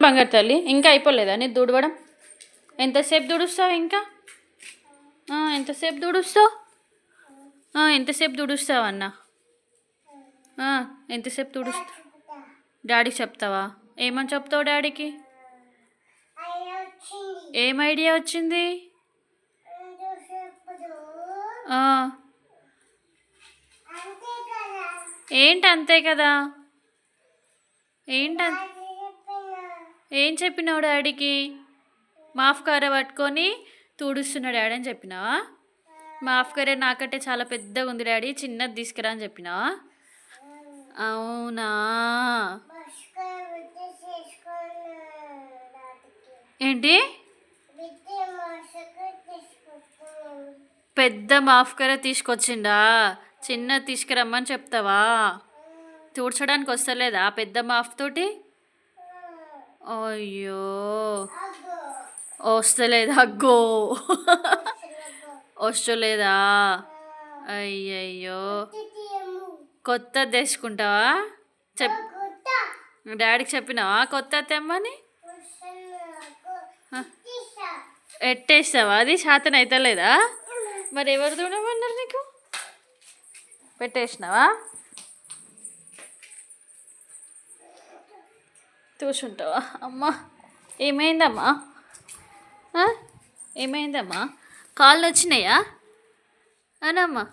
బంగారు తల్లి ఇంకా అయిపోలేదా నీ దుడవడం? ఎంతసేపు దుడుస్తావు ఇంకా? ఎంతసేపు దుడుస్తావు? ఎంతసేపు దుడుస్తావు అన్న? ఎంతసేపు దుడుస్తావు? డాడీకి చెప్తావా? ఏమని చెప్తావు డాడీకి? ఏం ఐడియా వచ్చింది? ఏంటి అంతే కదా? ఏంట ఏం చెప్పినావు డాడీకి? మాఫ్ కార పట్టుకొని తుడుస్తున్నా డాడీ అని చెప్పినావా? మాఫ్ కారే నాకంటే చాలా పెద్దగా ఉంది డాడీ, చిన్నది తీసుకురా అని చెప్పినావా? అవునా? ఏంటి? పెద్ద మాఫ్ కార తీసుకొచ్చిండా? చిన్నది తీసుకురమ్మని చెప్తావా? తుడ్చడానికి వస్తలేదా పెద్ద మాఫ్ తోటి? అయ్యో వస్తలేదా? అగ్గో వస్తలేదా? అయ్యయ్యో కొత్త తెచ్చుకుంటావా? డాడీకి చెప్పినావా కొత్త తెమ్మని? ఎట్టేస్తావా? అది శాతం అవుతలేదా? మరి ఎవరు చూడమన్నారు నీకు? పెట్టేసినావా? చూసుంటావా? అమ్మా ఏమైందమ్మా? ఏమైందమ్మా? కాళ్ళు వచ్చినాయా అనమ్మా?